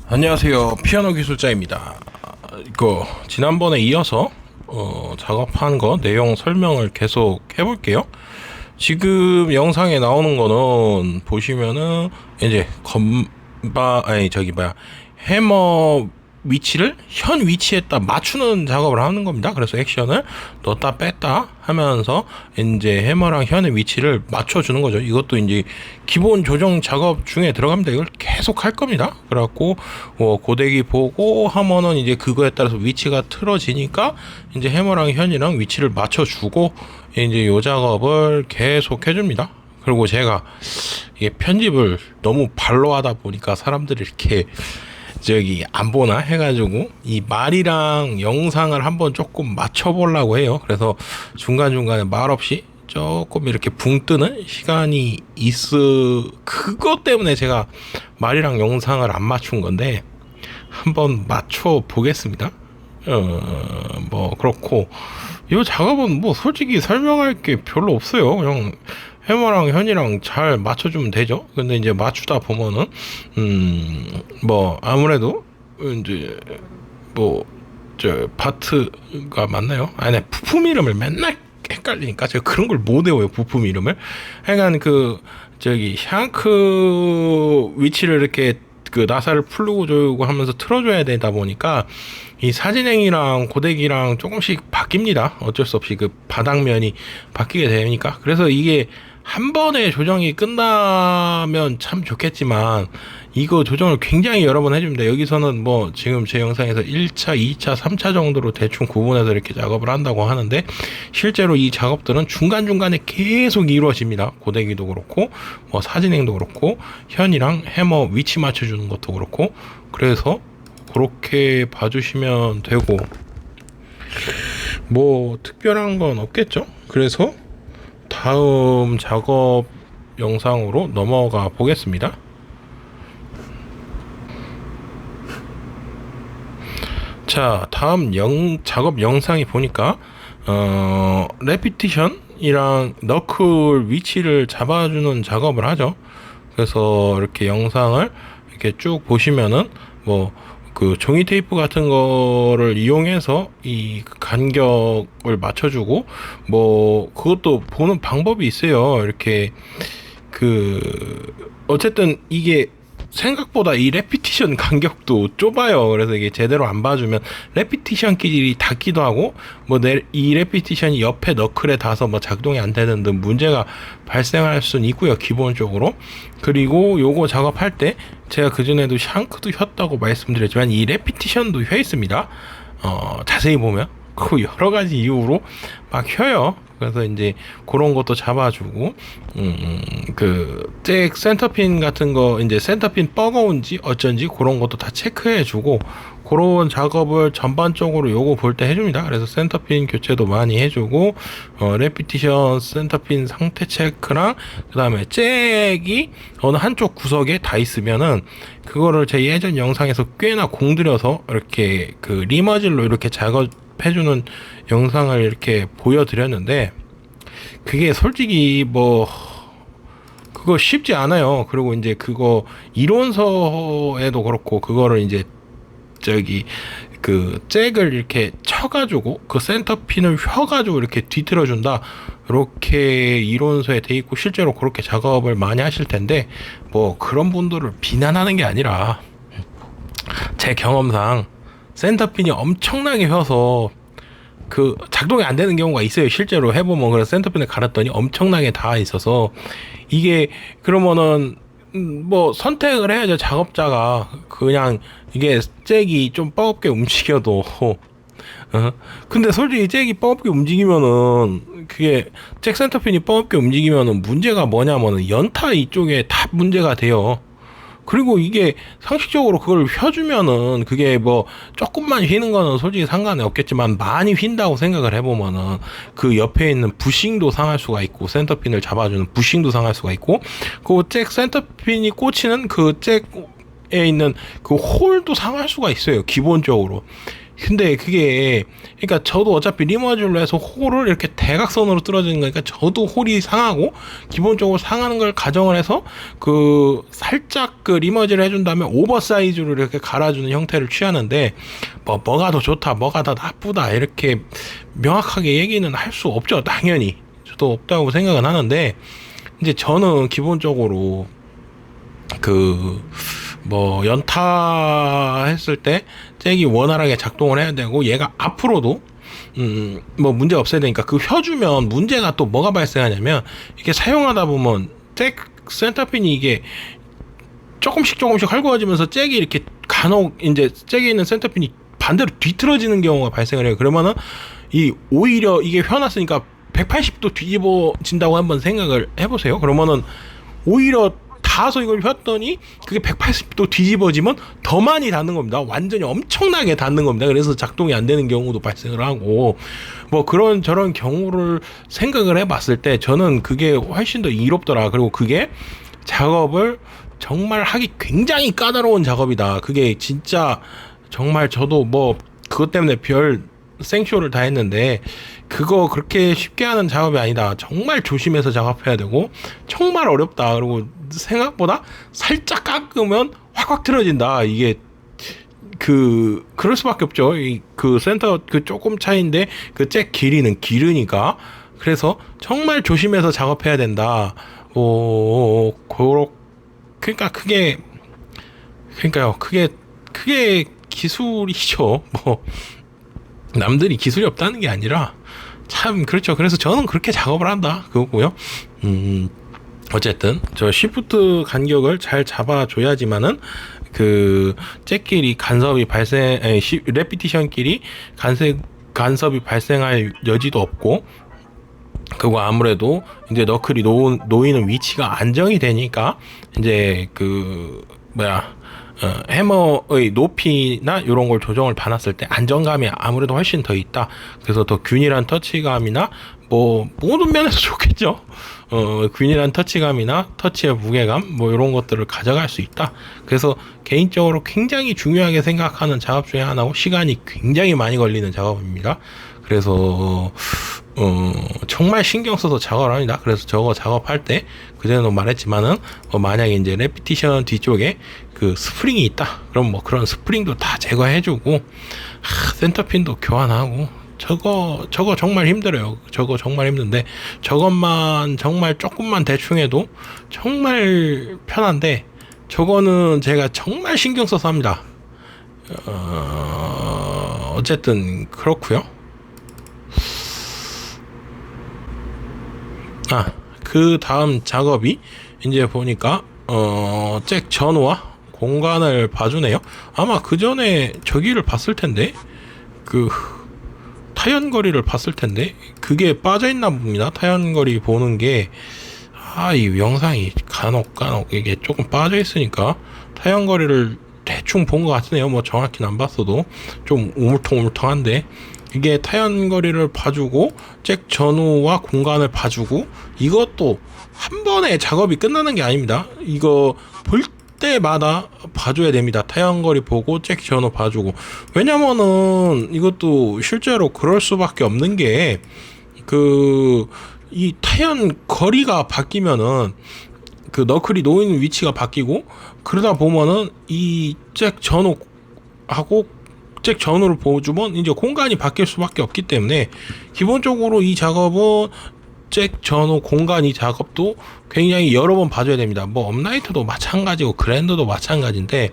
안녕하세요. 피아노 기술자입니다. 이거 지난번에 이어서 작업한 거 내용 설명을 계속 해볼게요. 지금 영상에 나오는 거는 보시면은 이제 해머 위치를 현 위치에다 맞추는 작업을 하는 겁니다. 그래서 액션을 넣었다 뺐다 하면서 이제 해머랑 현의 위치를 맞춰주는 거죠. 이것도 이제 기본 조정 작업 중에 들어갑니다. 이걸 계속 할 겁니다. 그래갖고 고데기 보고 하면은 이제 그거에 따라서 위치가 틀어지니까 이제 해머랑 현이랑 위치를 맞춰주고 이제 요 작업을 계속 해줍니다. 그리고 제가 이게 편집을 너무 발로 하다 보니까 사람들이 이렇게 안 보나 해가지고 이 말이랑 영상을 한번 조금 맞춰보려고 해요. 그래서 중간중간에 말 없이 조금 이렇게 붕 뜨는 시간이 그것 때문에 제가 말이랑 영상을 안 맞춘 건데 한번 맞춰 보겠습니다. 그렇고 이 작업은 뭐 솔직히 설명할 게 별로 없어요. 그냥 해머랑 현이랑 잘 맞춰주면 되죠. 근데 이제 맞추다 보면은 아무래도 이제 파트가 맞나요? 아니, 부품 이름을 맨날 헷갈리니까 제가 그런 걸 못 외워요. 부품 이름을. 하여간 샹크 위치를 이렇게 나사를 풀고 조이고 하면서 틀어줘야 되다 보니까 이 사진행이랑 고데기랑 조금씩 바뀝니다. 어쩔 수 없이 그 바닥면이 바뀌게 되니까. 그래서 이게 한 번에 조정이 끝나면 참 좋겠지만 이거 조정을 굉장히 여러 번 해줍니다. 여기서는 지금 제 영상에서 1차, 2차, 3차 정도로 대충 구분해서 이렇게 작업을 한다고 하는데 실제로 이 작업들은 중간중간에 계속 이루어집니다. 고데기도 그렇고 사진행도 그렇고 현이랑 해머 위치 맞춰주는 것도 그렇고. 그래서 그렇게 봐주시면 되고 특별한 건 없겠죠. 그래서 다음 작업 영상으로 넘어가 보겠습니다. 자, 다음 작업 영상이 보니까 레피티션이랑 너클 위치를 잡아주는 작업을 하죠. 그래서 이렇게 영상을 이렇게 쭉 보시면은 종이 테이프 같은 거를 이용해서 이 간격을 맞춰주고 그것도 보는 방법이 있어요. 이렇게 어쨌든 이게 생각보다 이 레피티션 간격도 좁아요. 그래서 이게 제대로 안 봐주면 레피티션 끼리 닿기도 하고 이 레피티션이 옆에 너클에 닿아서 작동이 안 되는 등 문제가 발생할 수는 있고요, 기본적으로. 그리고 요거 작업할 때 제가 그전에도 샹크도 휘었다고 말씀드렸지만 이 레피티션도 휘어 있습니다. 자세히 보면 그 여러 가지 이유로 막 휘어요. 그래서 이제 그런 것도 잡아주고 잭 센터핀 같은 거 이제 센터핀 뻐거운지 어쩐지 그런 것도 다 체크해주고 그런 작업을 전반적으로 요거 볼 때 해줍니다. 그래서 센터핀 교체도 많이 해주고 레피티션 센터핀 상태 체크랑 그 다음에 잭이 어느 한쪽 구석에 다 있으면은 그거를 제 예전 영상에서 꽤나 공들여서 이렇게 리머질로 이렇게 작업해주는 영상을 이렇게 보여드렸는데 그게 솔직히 그거 쉽지 않아요. 그리고 이제 그거 이론서에도 그렇고 그거를 이제 잭을 이렇게 쳐가지고 그 센터핀을 휘어가지고 이렇게 뒤틀어준다, 이렇게 이론서에 돼 있고 실제로 그렇게 작업을 많이 하실 텐데 그런 분들을 비난하는 게 아니라 제 경험상 센터핀이 엄청나게 휘어서 작동이 안 되는 경우가 있어요. 실제로 해보면. 그래서 센터핀을 갈았더니 엄청나게 닿아 있어서 이게 그러면은 선택을 해야죠, 작업자가. 그냥 이게 잭이 좀 뻐겁게 움직여도 근데 솔직히 잭이 뻐겁게 움직이면은 그게 잭 센터핀이 뻐겁게 움직이면은 문제가 뭐냐면은 연타 이쪽에 다 문제가 돼요. 그리고 이게 상식적으로 그걸 휘어주면은 그게 조금만 휘는 거는 솔직히 상관이 없겠지만 많이 휜다고 생각을 해보면은 그 옆에 있는 부싱도 상할 수가 있고 센터핀을 잡아주는 부싱도 상할 수가 있고 그 잭 센터핀이 꽂히는 그 잭에 있는 그 홀도 상할 수가 있어요, 기본적으로. 근데 그게 그러니까 저도 어차피 리머질로 해서 홀을 이렇게 대각선으로 뚫어지는 거니까 저도 홀이 상하고 기본적으로 상하는 걸 가정을 해서 그 살짝 그 리머질을 해준 다음에 오버사이즈로 이렇게 갈아주는 형태를 취하는데 뭐가 더 좋다 뭐가 더 나쁘다 이렇게 명확하게 얘기는 할 수 없죠. 당연히 저도 없다고 생각은 하는데 이제 저는 기본적으로 그 뭐 연타했을 때 잭이 원활하게 작동을 해야 되고 얘가 앞으로도 뭐 문제 없어야 되니까 그 휘어주면 문제가 또 뭐가 발생하냐면 이게 사용하다 보면 잭 센터핀이 이게 조금씩 헐거워지면서 잭이 이렇게 간혹 이제 잭에 있는 센터핀이 반대로 뒤틀어지는 경우가 발생을 해요. 그러면은 이 오히려 이게 휘어놨으니까 180도 뒤집어진다고 한번 생각을 해보세요. 그러면은 오히려 닿아서 이걸 휘었더니 그게 180도 뒤집어지면 더 많이 닿는 겁니다. 완전히 엄청나게 닿는 겁니다. 그래서 작동이 안 되는 경우도 발생을 하고 뭐 그런 저런 경우를 생각을 해봤을 때 저는 그게 훨씬 더 이롭더라. 그리고 그게 작업을 정말 하기 굉장히 까다로운 작업이다. 그게 진짜 정말 저도 뭐 그것 때문에 별 생쇼를 다 했는데 그거 그렇게 쉽게 하는 작업이 아니다. 정말 조심해서 작업해야 되고 정말 어렵다. 그리고 생각보다 살짝 깎으면 확 틀어진다. 이게 그럴 수밖에 없죠. 그 센터 그 조금 차이인데 그 잭 길이는 길으니까. 그래서 정말 조심해서 작업해야 된다. 그러니까 그게 기술이죠. 뭐 남들이 기술이 없다는 게 아니라 참 그렇죠. 그래서 저는 그렇게 작업을 한다 그거고요. 어쨌든 저 시프트 간격을 잘 잡아줘야지만은 그 잭끼리 간섭이 레피티션끼리 간섭이 발생할 여지도 없고 그거 아무래도 이제 너클이 놓이는 위치가 안정이 되니까 이제 해머의 높이나 이런 걸 조정을 받았을 때 안정감이 아무래도 훨씬 더 있다. 그래서 더 균일한 터치감이나 뭐 모든 면에서 좋겠죠. 균일한 터치감이나 터치의 무게감 뭐 이런 것들을 가져갈 수 있다. 그래서 개인적으로 굉장히 중요하게 생각하는 작업 중에 하나고 시간이 굉장히 많이 걸리는 작업입니다. 그래서 정말 신경 써서 작업을 합니다. 그래서 저거 작업할 때 그전에도 말했지만은 만약에 이제 레피티션 뒤쪽에 그 스프링이 있다. 그럼 뭐 그런 스프링도 다 제거해주고 센터핀도 교환하고 저거 정말 힘들어요. 저거 정말 힘든데 저것만 정말 조금만 대충 해도 정말 편한데 저거는 제가 정말 신경 써서 합니다. 어쨌든 그렇고요. 그 다음 작업이 이제 보니까 잭 전후와 공간을 봐주네요. 아마 그 전에 저기를 봤을 텐데 그 타연거리를 봤을 텐데 그게 빠져있나 봅니다. 타연거리 보는 게 이 영상이 간혹 이게 조금 빠져있으니까 타연거리를 대충 본 것 같으네요. 뭐 정확히는 안 봤어도 좀 우물통한데 이게 타연거리를 봐주고 잭 전후와 공간을 봐주고 이것도 한 번에 작업이 끝나는 게 아닙니다. 이거 볼 때마다 봐줘야 됩니다. 타연거리 보고 잭 전후 봐주고 왜냐면은 이것도 실제로 그럴 수밖에 없는 게 이 타연거리가 바뀌면은 그 너클이 놓이는 위치가 바뀌고 그러다 보면은 이 잭 전후하고 잭 전후를 보여주면 이제 공간이 바뀔 수밖에 없기 때문에 기본적으로 이 작업은 잭 전후 공간 이 작업도 굉장히 여러 번 봐줘야 됩니다. 뭐 업라이트도 마찬가지고 그랜드도 마찬가지인데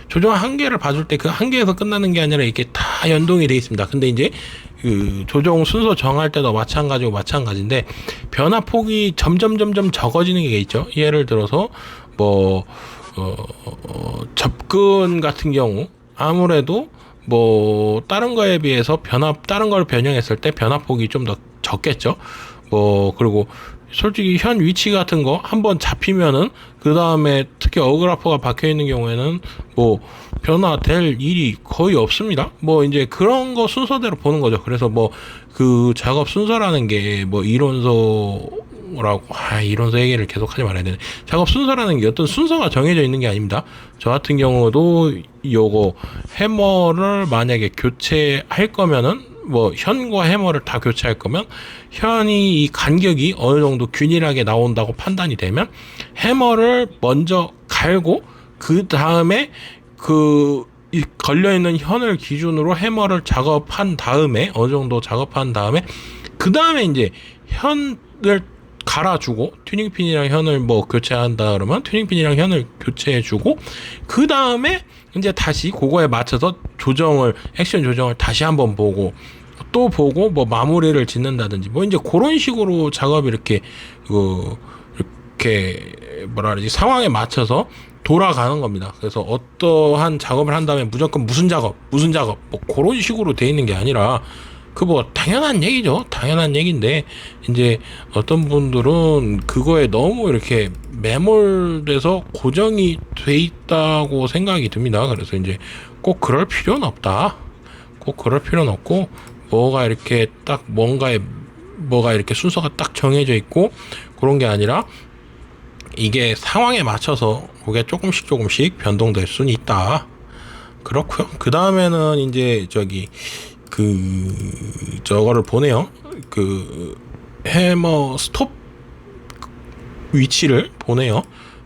조정 한 개를 봐줄 때 그 한 개에서 끝나는 게 아니라 이렇게 다 연동이 되어 있습니다. 근데 이제 그 조정 순서 정할 때도 마찬가지인데 변화폭이 점점 적어지는 게 있죠. 예를 들어서 뭐 접근 같은 경우 아무래도 뭐 다른 거에 비해서 다른 걸 변형했을 때 변화폭이 좀 더 적겠죠. 뭐 그리고 솔직히 현 위치 같은 거 한번 잡히면은 그 다음에 특히 어그라퍼가 박혀 있는 경우에는 뭐 변화될 일이 거의 없습니다. 뭐 이제 그런 거 순서대로 보는 거죠. 그래서 뭐 그 작업 순서라는 게 뭐 이론서 뭐라고 이론서 얘기를 계속 하지 말아야 되네. 작업 순서라는 게 어떤 순서가 정해져 있는 게 아닙니다. 저 같은 경우도 요거 해머를 만약에 교체할 거면은 뭐 현과 해머를 다 교체할 거면 현이 이 간격이 어느 정도 균일하게 나온다고 판단이 되면 해머를 먼저 갈고 그 다음에 이 걸려있는 현을 기준으로 해머를 작업한 다음에 어느 정도 작업한 다음에 그 다음에 이제 현을 갈아주고 튜닝핀이랑 현을 뭐 교체한다 그러면 튜닝핀이랑 현을 교체해주고 그 다음에 이제 다시 그거에 맞춰서 액션 조정을 다시 한번 보고 또 보고 뭐 마무리를 짓는다든지 뭐 이제 그런 식으로 작업이 이렇게 뭐라 그러지 상황에 맞춰서 돌아가는 겁니다. 그래서 어떠한 작업을 한 다음에 무조건 무슨 작업 뭐 그런 식으로 돼 있는 게 아니라 뭐 당연한 얘기죠. 당연한 얘기인데 이제 어떤 분들은 그거에 너무 이렇게 매몰돼서 고정이 돼 있다고 생각이 듭니다. 그래서 이제 꼭 그럴 필요는 없다. 꼭 그럴 필요는 없고 뭐가 이렇게 순서가 딱 정해져 있고 그런 게 아니라 이게 상황에 맞춰서 그게 조금씩 변동될 수는 있다. 그렇고요. 그 다음에는 이제 저거를 보내요. 해머 스톱 위치를 보내요.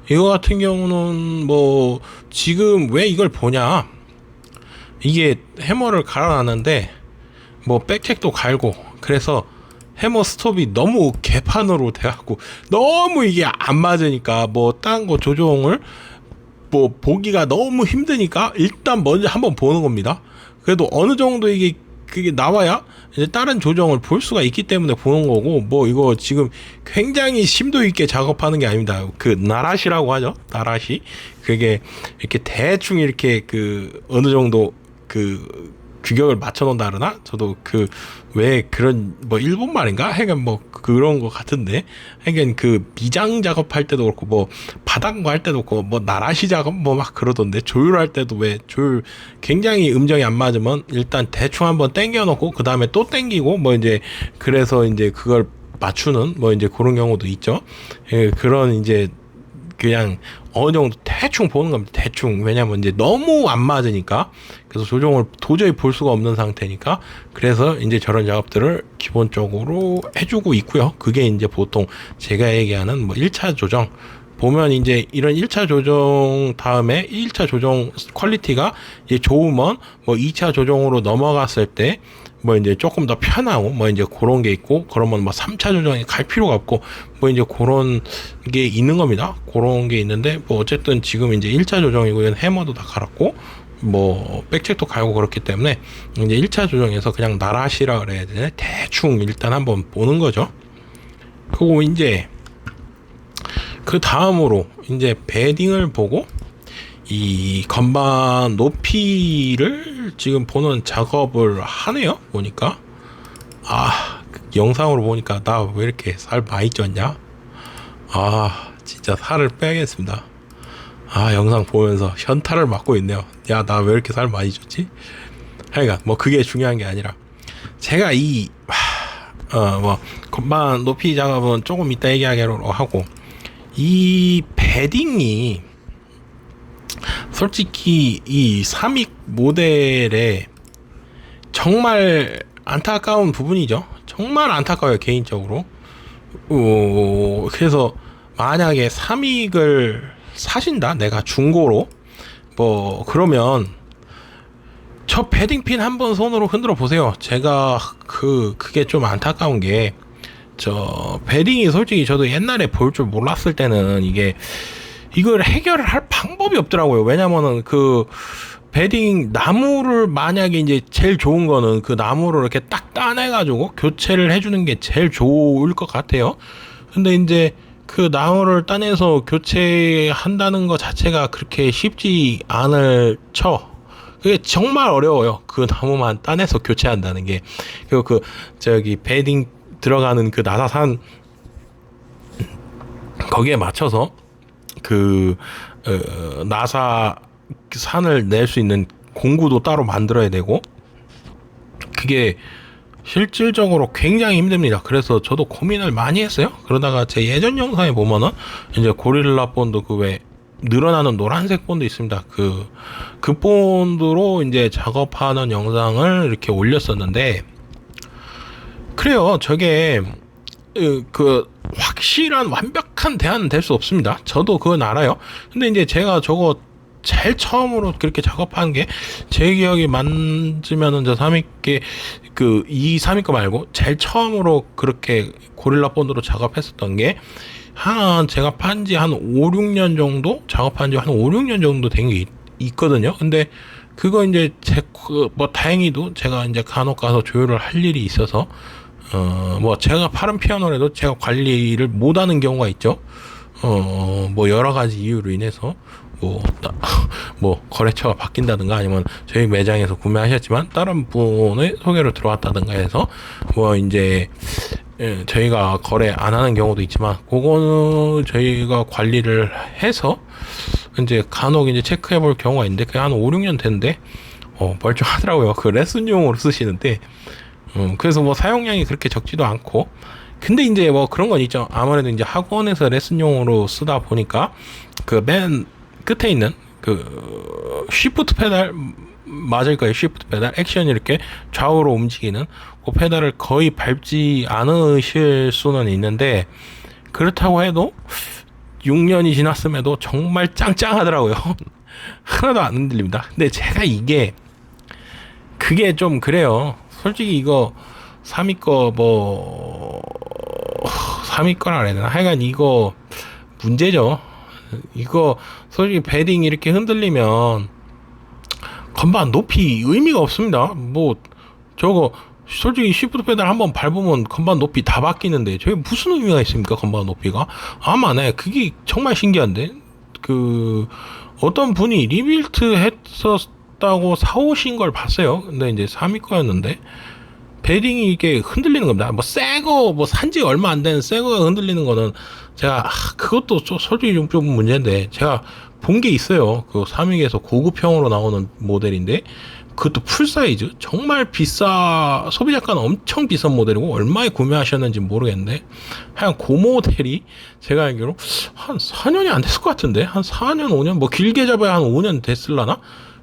이거 같은 경우는 뭐 지금 왜 이걸 보냐? 이게 해머를 갈아놨는데 뭐 백책도 갈고 그래서 해머 스톱이 너무 개판으로 돼갖고 너무 이게 안 맞으니까 뭐 딴 거 조정을 뭐 보기가 너무 힘드니까 일단 먼저 한번 보는 겁니다. 그래도 어느 정도 그게 나와야 이제 다른 조정을 볼 수가 있기 때문에 보는 거고 뭐 이거 지금 굉장히 심도 있게 작업하는 게 아닙니다. 나라시라고 하죠. 나라시. 그게 이렇게 대충 이렇게 어느 정도 규격을 맞춰 놓는다 그러나 저도 왜 그런 뭐 일본 말인가 하여간 뭐 그런 거 같은데 하여간 미장 작업할 때도 그렇고 뭐 바닥거 할 때도 그렇고 뭐 나라시 작업 뭐 막 그러던데 조율할 때도 왜 조율 굉장히 음정이 안 맞으면 일단 대충 한번 당겨 놓고 그 다음에 또 당기고 뭐 이제 그래서 이제 그걸 맞추는 뭐 이제 그런 경우도 있죠. 그런 이제 그냥 어느 정도 대충 보는 겁니다. 대충. 왜냐면 이제 너무 안 맞으니까. 그래서 조정을 도저히 볼 수가 없는 상태니까. 그래서 이제 저런 작업들을 기본적으로 해주고 있고요. 그게 이제 보통 제가 얘기하는 뭐 1차 조정. 보면 이제 이런 1차 조정 다음에 1차 조정 퀄리티가 이제 좋으면 뭐 2차 조정으로 넘어갔을 때 뭐 이제 조금 더 편하고 뭐 이제 그런 게 있고 그러면 뭐 3차 조정에 갈 필요가 없고 뭐 이제 그런 게 있는 겁니다. 그런 게 있는데 뭐 어쨌든 지금 이제 1차 조정이고 해머도 다 갈았고 뭐 백책도 갈고 그렇기 때문에 이제 1차 조정에서 그냥 나라시라 그래야 되나 대충 일단 한번 보는 거죠. 그리고 이제 그 다음으로 이제 베딩을 보고 이 건반 높이를 지금 보는 작업을 하네요. 보니까 영상으로 보니까 나 왜 이렇게 살 많이 쪘냐? 진짜 살을 빼야겠습니다. 영상 보면서 현타를 맞고 있네요. 야, 나 왜 이렇게 살 많이 쪘지? 하여간 뭐 그게 중요한 게 아니라 제가 뭐 건반 높이 작업은 조금 이따 얘기하기로 하고 이 베딩이 솔직히 이 3익 모델에 정말 안타까운 부분이죠. 정말 안타까워요, 개인적으로. 그래서 만약에 3익을 사신다, 내가 중고로 뭐 그러면 저 베딩핀 한번 손으로 흔들어 보세요. 제가 그게 좀 안타까운 게 저 베딩이 솔직히 저도 옛날에 볼 줄 몰랐을 때는 이걸 해결을 할 방법이 없더라고요. 왜냐면은 베딩 나무를 만약에 이제 제일 좋은 거는 그 나무를 이렇게 딱 따내가지고 교체를 해주는 게 제일 좋을 것 같아요. 근데 이제 그 나무를 따내서 교체한다는 것 자체가 그렇게 쉽지 않을 그게 정말 어려워요. 그 나무만 따내서 교체한다는 게. 그리고 베딩 들어가는 나사산 거기에 맞춰서 나사산을 낼 수 있는 공구도 따로 만들어야 되고 그게 실질적으로 굉장히 힘듭니다. 그래서 저도 고민을 많이 했어요. 그러다가 제 예전 영상에 보면은 이제 고릴라 본드 그 외 늘어나는 노란색 본드 있습니다. 그 본드로 이제 작업하는 영상을 이렇게 올렸었는데, 그래요. 저게 확실한 완벽한 대안은 될 수 없습니다. 저도 그건 알아요. 근데 이제 제가 저거 제일 처음으로 그렇게 작업한 게, 제 기억이 맞으면은 저 3위께 이 3위 거 말고 제일 처음으로 그렇게 고릴라 본드로 작업했었던 게, 제가 판지 한 5, 6년 정도 작업한 지 한 5, 6년 정도 된 게 있거든요. 근데 그거 이제 다행히도 제가 이제 간혹 가서 조율을 할 일이 있어서 제가 파는 피아노라도 제가 관리를 못하는 경우가 있죠. 여러 가지 이유로 인해서 거래처가 바뀐다든가, 아니면 저희 매장에서 구매하셨지만 다른 분의 소개로 들어왔다든가 해서 이제 저희가 거래 안 하는 경우도 있지만, 그거는 저희가 관리를 해서 이제 간혹 이제 체크해 볼 경우가 있는데, 그게 한 5, 6년 됐는데 멀쩡하더라고요. 그 레슨용으로 쓰시는데, 그래서 사용량이 그렇게 적지도 않고. 근데 이제 그런 건 있죠. 아무래도 이제 학원에서 레슨용으로 쓰다 보니까 그 맨 끝에 있는 쉬프트 페달 맞을 거예요. 쉬프트 페달 액션이 이렇게 좌우로 움직이는 그 페달을 거의 밟지 않으실 수는 있는데, 그렇다고 해도 6년이 지났음에도 정말 짱짱하더라고요. 하나도 안 흔들립니다. 근데 제가 그게 좀 그래요. 솔직히 이거 3위 거 3위 거라 그래야 되나? 하여간 이거 문제죠. 이거 솔직히 베딩 이렇게 흔들리면 건반 높이 의미가 없습니다. 저거 솔직히 시프트 페달 한번 밟으면 건반 높이 다 바뀌는데 저게 무슨 의미가 있습니까? 건반 높이가 그게 정말 신기한데, 어떤 분이 리빌트 했었다고 사오신 걸 봤어요. 근데 이제 3위 거였는데 베딩이 이게 흔들리는 겁니다. 새거 산지 얼마 안 되는 새거가 흔들리는 거는 제가 그것도 솔직히 좀 문제인데, 제가 본 게 있어요. 3위에서 고급형으로 나오는 모델인데, 그것도 풀 사이즈 정말 소비자가는 엄청 비싼 모델이고, 얼마에 구매하셨는지 모르겠는데, 하여간 그 모델이 제가 알기로 한 4년이 안 됐을 것 같은데, 한 4년 5년 길게 잡아야 한 5년 됐을라나.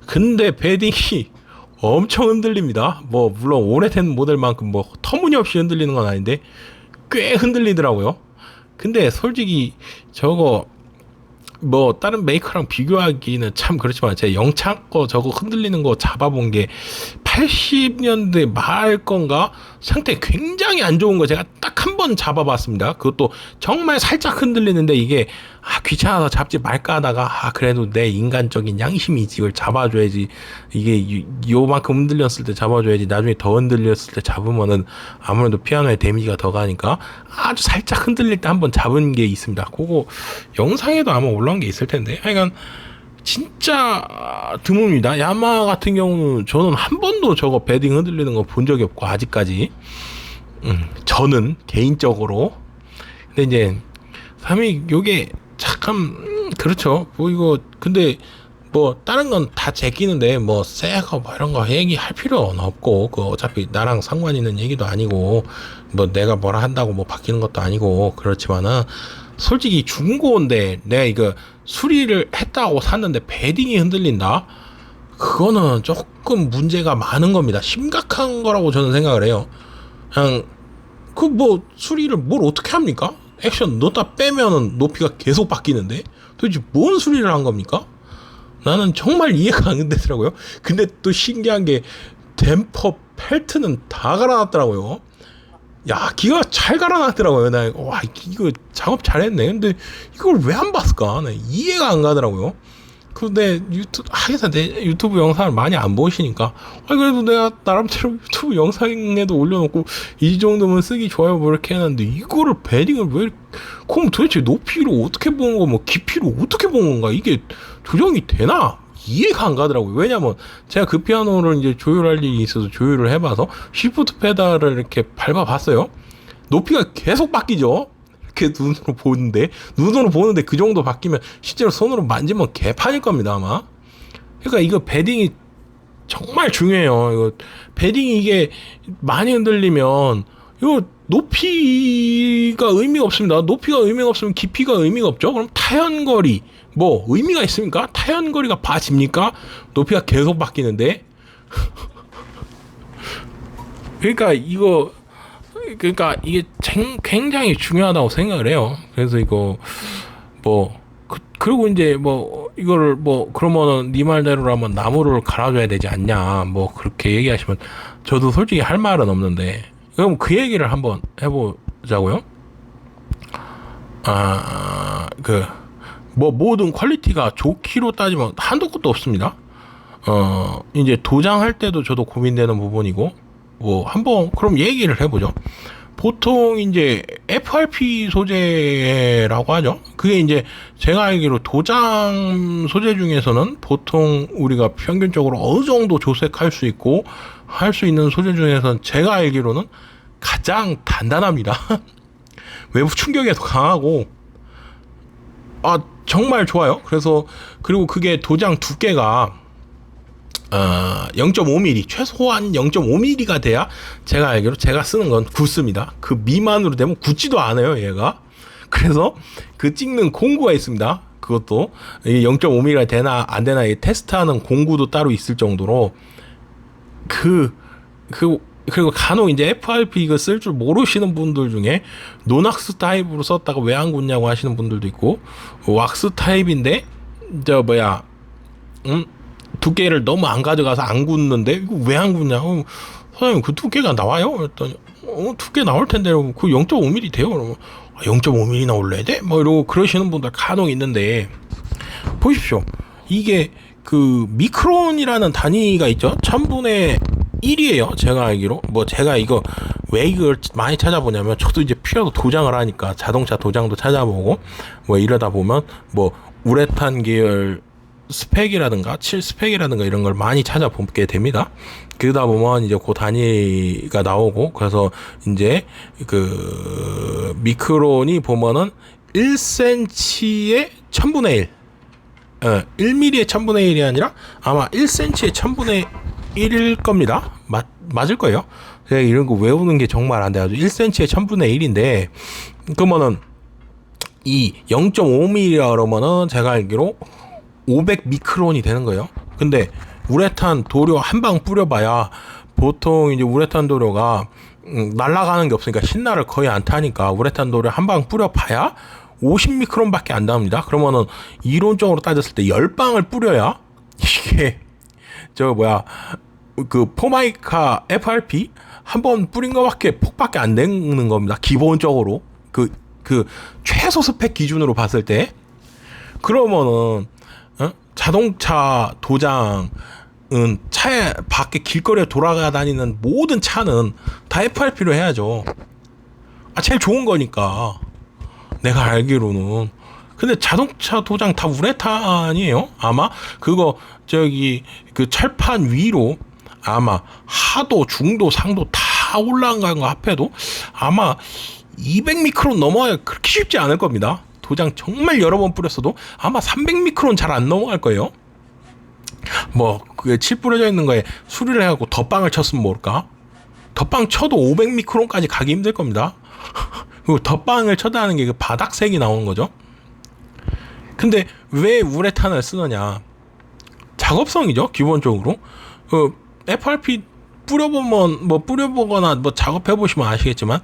근데 베딩이 엄청 흔들립니다. 물론 오래된 모델만큼 터무니없이 흔들리는 건 아닌데 꽤 흔들리더라고요. 근데 솔직히 저거 다른 메이커랑 비교하기는 참 그렇지만, 제 영창 거 저거 흔들리는 거 잡아본 게 80년대 말 건가? 상태 굉장히 안 좋은 거 제가 딱 한 번 잡아봤습니다. 그것도 정말 살짝 흔들리는데, 이게 귀찮아서 잡지 말까 하다가 그래도 내 인간적인 양심이지, 이걸 잡아줘야지, 이게 요만큼 흔들렸을 때 잡아줘야지, 나중에 더 흔들렸을 때 잡으면은 아무래도 피아노에 데미지가 더 가니까 아주 살짝 흔들릴 때 한 번 잡은 게 있습니다. 그거 영상에도 아마 올라온 게 있을 텐데, 하여간 진짜 드뭅니다. 야마 같은 경우는 저는 한 번도 저거 베딩 흔들리는 거 본 적이 없고, 아직까지. 저는 개인적으로. 근데 이제 3위 요게 잠깐 그렇죠. 이거 근데 다른 건 다 제끼는데 새거 이런 거 얘기할 필요는 없고, 어차피 나랑 상관 있는 얘기도 아니고, 내가 뭐라 한다고 바뀌는 것도 아니고. 그렇지만은 솔직히 중고인데 내가 이거 수리를 했다고 샀는데 베딩이 흔들린다? 그거는 조금 문제가 많은 겁니다. 심각한 거라고 저는 생각을 해요. 그냥 수리를 뭘 어떻게 합니까? 액션 넣다 빼면은 높이가 계속 바뀌는데 도대체 뭔 수리를 한 겁니까? 나는 정말 이해가 안 되더라고요. 근데 또 신기한 게 댐퍼 펠트는 다 갈아놨더라고요. 야, 기가 잘 갈아놨더라고요. 이거 작업 잘했네. 근데 이걸 왜 안 봤을까? 나 이해가 안 가더라고요. 근데 내 유튜브 영상을 많이 안 보시니까, 그래도 내가 나름대로 유튜브 영상에도 올려놓고 이 정도면 쓰기 좋아요 이렇게 해놨는데, 이거를 베딩을 왜 그럼 도대체 높이로 어떻게 보는 거, 깊이로 어떻게 보는 건가, 이게 조정이 되나? 이해가 안 가더라고요. 왜냐면 제가 그 피아노를 이제 조율할 일이 있어서 조율을 해봐서 시프트 페달을 이렇게 밟아봤어요. 높이가 계속 바뀌죠. 이렇게 눈으로 보는데 그 정도 바뀌면 실제로 손으로 만지면 개판일 겁니다, 아마. 그러니까 이거 베딩이 정말 중요해요. 이거 베딩이 이게 많이 흔들리면 이거 높이가 의미가 없습니다. 높이가 의미가 없으면 깊이가 의미가 없죠. 그럼 타연거리 뭐 의미가 있습니까? 타연거리가 봐집니까? 높이가 계속 바뀌는데. 그러니까 이게 굉장히 중요하다고 생각을 해요. 그래서 이거 뭐 그리고 이제 뭐 이거를 뭐 그러면은 네 말대로라면 나무를 갈아줘야 되지 않냐 뭐 그렇게 얘기하시면 저도 솔직히 할 말은 없는데, 그럼 그 얘기를 한번 해보자고요. 뭐 모든 퀄리티가 좋기로 따지면 한도 끝도 없습니다. 이제 도장할 때도 저도 고민되는 부분이고, 뭐 한번 그럼 얘기를 해보죠. 보통 이제 FRP 소재라고 하죠. 그게 이제 제가 알기로 도장 소재 중에서는 보통 우리가 평균적으로 어느 정도 조색할 수 있고 할 수 있는 소재 중에서는 제가 알기로는 가장 단단합니다. 외부 충격에도 강하고, 정말 좋아요. 그래서 그리고 그게 도장 두께가 0.5mm 최소한 0.5mm가 돼야 제가 알기로 제가 쓰는 건 굳습니다. 그 미만으로 되면 굳지도 않아요, 얘가. 그래서 그 찍는 공구가 있습니다. 그것도 0.5mm가 되나 안 되나 테스트하는 공구도 따로 있을 정도로 그리고 간혹 이제 FRP 이거 쓸 줄 모르시는 분들 중에 노낙스 타입으로 썼다가 왜 안 굳냐고 하시는 분들도 있고, 왁스 타입인데 두께를 너무 안 가져가서 안 굳는데 이거 왜 안 굳냐? 사장님 그 두께가 나와요? 그랬더니 두께 나올 텐데 그 0.5mm 돼요. 그러면 0.5mm 나올래야 돼? 뭐 이러고 그러시는 분들 간혹 있는데, 보십시오. 이게 그 미크론이라는 단위가 있죠. 1000분의 1이에요. 제가 알기로. 뭐 제가 이거 왜 이걸 많이 찾아보냐면, 저도 이제 피라도 도장을 하니까 자동차 도장도 찾아보고 뭐 이러다 보면 뭐 우레탄 계열 스펙이라든가 7스펙이라든가 이런 걸 많이 찾아보게 됩니다. 그러다 보면 이제 그 단위가 나오고, 그래서 이제 그 미크론이 보면은 1cm의 1000분의 1 1mm의 1000분의 1이 아니라 아마 1cm의 1000분의 1일 겁니다. 맞을 거예요. 제가 이런 거 외우는 게 정말 안 돼가지고 1cm의 1000분의 1인데, 그러면은 이 0.5mm라 그러면은 제가 알기로 500 미크론이 되는 거예요. 근데 우레탄 도료 한 방 뿌려봐야, 보통 이제 우레탄 도료가 날아가는 게 없으니까 신나를 거의 안 타니까 우레탄 도료 한 방 뿌려봐야 50 미크론밖에 안 나옵니다. 그러면은 이론적으로 따졌을 때 10방을 뿌려야 이게 그 포마이카 FRP 한 번 뿌린 거밖에 폭밖에 안 되는 겁니다. 기본적으로 그 최소 스펙 기준으로 봤을 때. 그러면은 자동차 도장은 차에 밖에 길거리에 돌아다니는 모든 차는 다 FRP로 해야죠. 제일 좋은 거니까 내가 알기로는. 근데 자동차 도장 다 우레탄이에요. 아마 그거 그 철판 위로 아마 하도 중도 상도 다 올라간 거 합해도 아마 200 미크론 넘어야 그렇게 쉽지 않을 겁니다. 도장 정말 여러 번 뿌렸어도 아마 300 미크론 잘 안 넘어갈 거예요. 뭐 그게 칠 뿌려져 있는 거에 수리를 해갖고 덧방을 쳤으면 모를까? 덧방 쳐도 500 미크론까지 가기 힘들 겁니다. 그리고 덧방을 쳐다하는 게 그 바닥색이 나오는 거죠. 근데 왜 우레탄을 쓰느냐? 작업성이죠, 기본적으로. FRP 뿌려보거나 뭐 작업해보시면 아시겠지만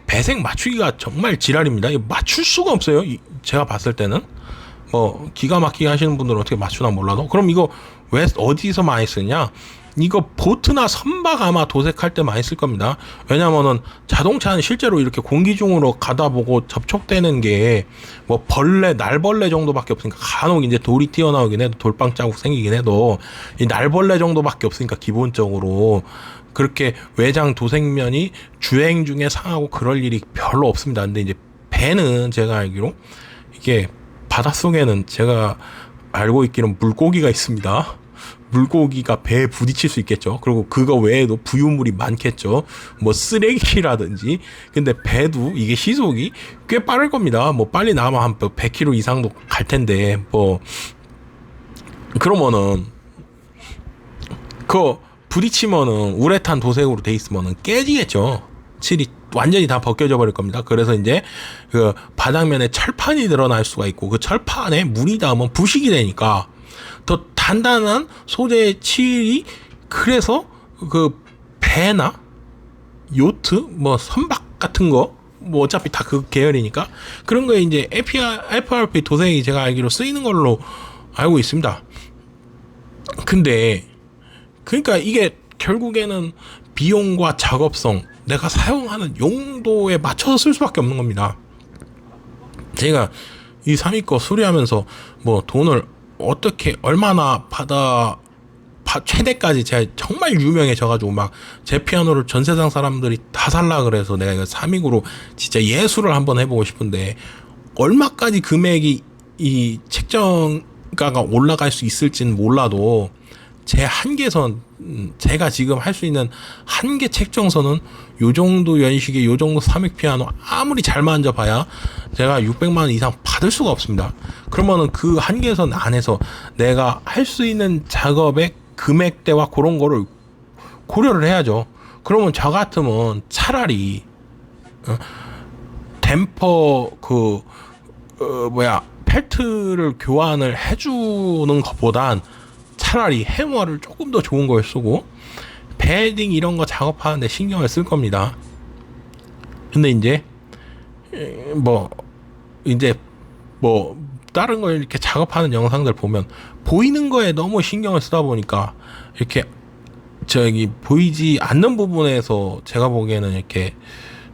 배색 맞추기가 정말 지랄입니다. 맞출 수가 없어요. 제가 봤을 때는 뭐 기가 막히게 하시는 분들은 어떻게 맞추나 몰라도. 그럼 이거 왜 어디서 많이 쓰냐? 이거 보트나 선박 아마 도색할 때 많이 쓸 겁니다. 왜냐면은 자동차는 실제로 이렇게 공기 중으로 가다 보고 접촉되는 게 뭐 날벌레 정도밖에 없으니까, 간혹 이제 돌이 튀어나오긴 해도 돌빵 자국 생기긴 해도 이 날벌레 정도밖에 없으니까 기본적으로 그렇게 외장 도색면이 주행 중에 상하고 그럴 일이 별로 없습니다. 근데 이제 배는 제가 알기로 이게 바닷속에는 제가 알고 있기로는 물고기가 있습니다. 물고기가 배에 부딪힐 수 있겠죠. 그리고 그거 외에도 부유물이 많겠죠. 뭐 쓰레기라든지. 근데 배도 이게 시속이 꽤 빠를 겁니다. 뭐 빨리 나가면 한 100km 이상도 갈 텐데, 뭐 그러면은 그 부딪히면은 우레탄 도색으로 돼 있으면은 깨지겠죠. 칠이 완전히 다 벗겨져 버릴 겁니다. 그래서 이제 그 바닥면에 철판이 늘어날 수가 있고 그 철판에 물이 닿으면 부식이 되니까 더 단단한 소재의 칠이 그래서 그 배나 요트 뭐 선박 같은 거 뭐 어차피 다 그 계열이니까 그런 거에 이제 FRP 도색이 제가 알기로 쓰이는 걸로 알고 있습니다. 근데 그러니까 이게 결국에는 비용과 작업성 내가 사용하는 용도에 맞춰서 쓸 수밖에 없는 겁니다. 제가 이 3위 거 수리하면서 뭐 돈을 어떻게 얼마나 최대까지 제가 정말 유명해져가지고 막 제 피아노를 전 세상 사람들이 다 살라 그래서 내가 이거 3위구로 진짜 예술을 한번 해보고 싶은데 얼마까지 금액이 이 책정가가 올라갈 수 있을지는 몰라도 제 한계선 제가 지금 할 수 있는 한계 책정선은 요 정도 연식의 요 정도 3위 피아노 아무리 잘 만져봐야 제가 600만 원 이상 받을 수가 없습니다. 그러면은 그 한계선 안에서 내가 할 수 있는 작업의 금액대와 그런 거를 고려를 해야죠. 그러면 저 같으면 차라리 댐퍼 펠트를 교환을 해주는 것보단 차라리 해머를 조금 더 좋은 걸 쓰고 패딩 이런 거 작업하는데 신경을 쓸 겁니다. 근데 이제 다른 걸 이렇게 작업하는 영상들 보면 보이는 거에 너무 신경을 쓰다 보니까 이렇게 보이지 않는 부분에서 제가 보기에는 이렇게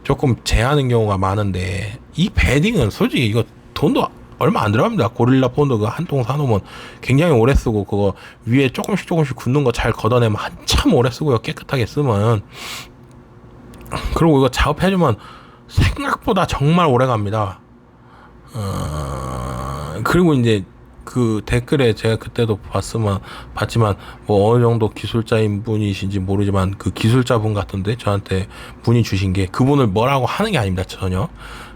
조금 제하는 경우가 많은데 이 패딩은 솔직히 이거 돈도 얼마 안 들어갑니다. 고릴라 폰드 그 한 통 사놓으면 굉장히 오래 쓰고 그거 위에 조금씩 굳는 거 잘 걷어내면 한참 오래 쓰고요. 깨끗하게 쓰면. 그리고 이거 작업해주면 생각보다 정말 오래 갑니다. 그리고 이제 그 댓글에 제가 그때도 봤지만 뭐 어느 정도 기술자인 분이신지 모르지만 그 기술자분 같은데 저한테 문의 주신 게 그분을 뭐라고 하는 게 아닙니다. 전혀.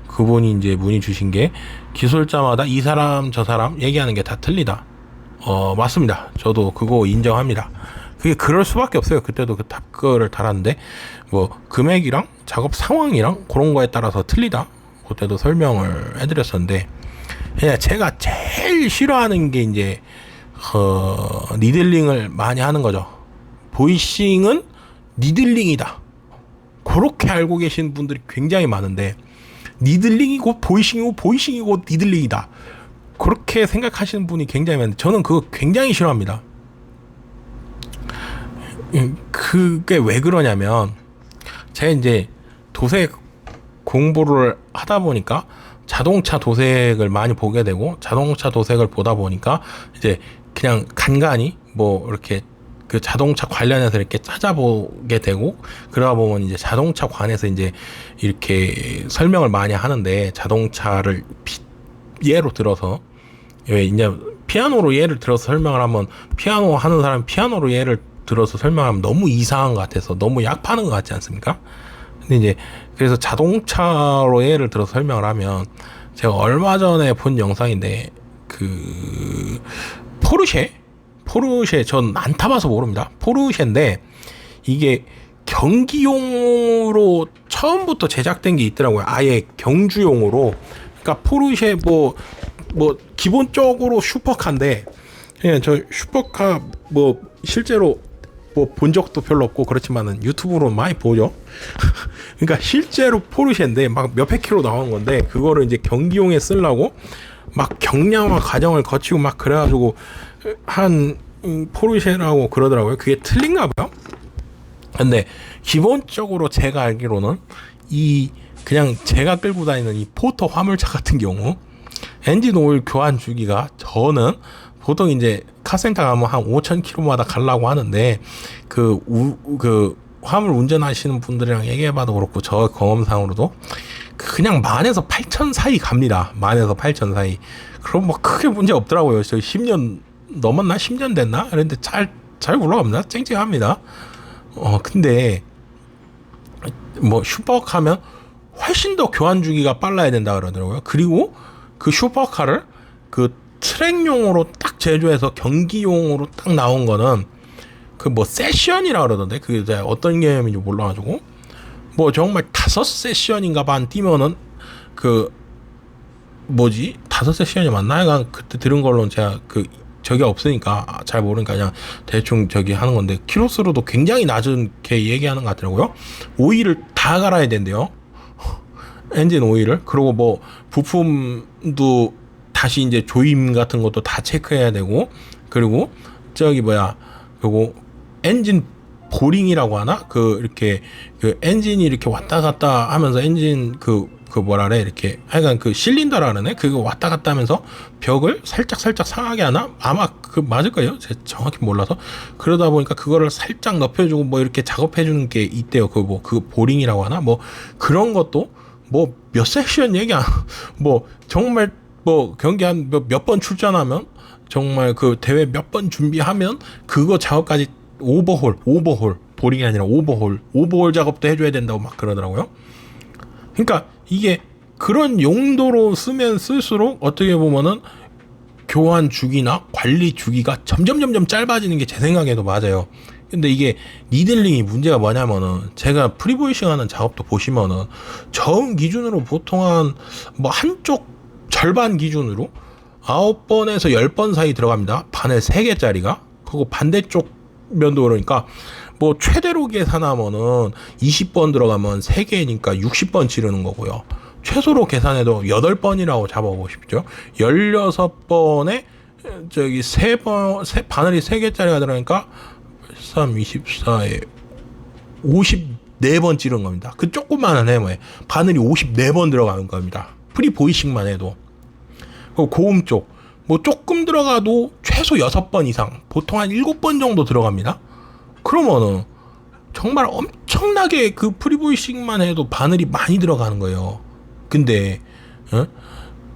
그분이 이제 문의 주신 게 기술자마다 이 사람 저 사람 얘기하는 게 다 틀리다. 맞습니다. 저도 그거 인정합니다. 그게 그럴 수밖에 없어요. 그때도 그 답글을 달았는데 뭐 금액이랑 작업 상황이랑 그런 거에 따라서 틀리다. 그때도 설명을 해드렸었는데 그냥 제가 제일 싫어하는 게 이제 니들링을 많이 하는 거죠. 보이싱은 니들링이다. 그렇게 알고 계신 분들이 굉장히 많은데 니들링이고 보이싱이고 보이싱이고 니들링이다. 그렇게 생각하시는 분이 굉장히 많은데 저는 그거 굉장히 싫어합니다. 그게 왜 그러냐면 제가 이제 도색 공부를 하다 보니까 자동차 도색을 많이 보게 되고 자동차 도색을 보다 보니까 이제 그냥 간간히 뭐 이렇게 그 자동차 관련해서 이렇게 찾아보게 되고 그러다 보면 이제 자동차 관해서 이제 이렇게 설명을 많이 하는데 자동차를 예로 들어서 이제 피아노로 예를 들어서 설명을 하면 피아노 하는 사람이 피아노로 예를 들어서 설명하면 너무 이상한 것 같아서 너무 약 파는 것 같지 않습니까? 근데 이제 그래서 자동차로 예를 들어서 설명을 하면 제가 얼마 전에 본 영상인데 그 포르쉐 전 안 타봐서 모릅니다. 포르쉐인데 이게 경기용으로 처음부터 제작된 게 있더라고요. 아예 경주용으로. 그러니까 포르쉐 뭐 기본적으로 슈퍼카인데 그냥 저 슈퍼카 뭐 실제로 뭐 본 적도 별로 없고 그렇지만은 유튜브로 많이 보죠. 그러니까 실제로 포르쉐인데 막 몇백 킬로 나온 건데 그거를 이제 경기용에 쓰려고 막 경량화 과정을 거치고 막 그래가지고 한 포르쉐라고 그러더라고요. 그게 틀린가 봐요. 근데 기본적으로 제가 알기로는 이 그냥 제가 끌고 다니는 이 포터 화물차 같은 경우 엔진 오일 교환 주기가 저는 보통 이제 카센터 가면 한 5,000km마다 가려고 하는데 그 화물 운전하시는 분들이랑 얘기해봐도 그렇고 저 경험상으로도 그냥 10,000에서 8,000 사이 갑니다. 10,000에서 8,000 사이. 그럼 뭐 크게 문제 없더라고요. 저 10년 넘었나? 10년 됐나? 그런데 잘 굴러갑니다. 쨍쨍합니다. 근데 뭐 슈퍼카면 훨씬 더 교환 주기가 빨라야 된다 그러더라고요. 그리고 그 슈퍼카를 그 트랙용으로 딱 제조해서 경기용으로 딱 나온 거는 그 뭐 세션이라 그러던데 그게 어떤 개념인지 몰라가지고 뭐 정말 5세션인가 반 뛰면은 그 뭐지 5세션이 맞나? 하여간 그때 들은 걸로는 제가 그 저게 없으니까 잘 모르니까 그냥 대충 저기 하는 건데 키로수로도 굉장히 낮은 게 얘기하는 것 같더라고요. 오일을 다 갈아야 된대요. 엔진 오일을. 그리고 뭐 부품도 다시 이제 조임 같은 것도 다 체크해야 되고, 그리고 저기 뭐야, 그리고 엔진 보링이라고 하나? 그 이렇게 그 엔진이 이렇게 왔다 갔다 하면서 엔진 그 뭐라래 이렇게 하여간 그 실린더라는 애 그거 왔다 갔다 하면서 벽을 살짝 상하게 하나? 아마 그 맞을 거예요. 제가 정확히 몰라서. 그러다 보니까 그거를 살짝 넓혀주고 뭐 이렇게 작업해주는 게 있대요. 그 뭐 그 보링이라고 하나? 뭐 그런 것도 뭐 몇 섹션 얘기 안, 뭐 정말 뭐 경기 한 몇 번 출전하면 정말 그 대회 몇 번 준비하면 그거 작업까지 오버홀 보링이 아니라 오버홀 작업도 해줘야 된다고 막 그러더라고요. 그러니까 이게 그런 용도로 쓰면 쓸수록 어떻게 보면은 교환 주기나 관리 주기가 점점 짧아지는 게 제 생각에도 맞아요. 근데 이게 니들링이 문제가 뭐냐면은 제가 프리보이싱 하는 작업도 보시면은 저음 기준으로 보통 한 뭐 한쪽 절반 기준으로 9번에서 10번 사이 들어갑니다. 바늘 3개짜리가. 그리고 반대쪽 면도 그러니까 뭐 최대로 계산하면은 20번 들어가면 3개니까 60번 치르는 거고요. 최소로 계산해도 8번이라고 잡아보십시오. 16번에 저기 3번 바늘이 3개짜리가 들어가니까 3, 24에 54번 찌른 겁니다. 그 조그마한 해머에 바늘이 54번 들어가는 겁니다. 프리보이싱만 해도. 그리고 고음 쪽 뭐 조금 들어가도 최소 6번 이상, 보통 한 7번 정도 들어갑니다. 그러면은 정말 엄청나게 그 프리보이싱만 해도 바늘이 많이 들어가는 거예요. 근데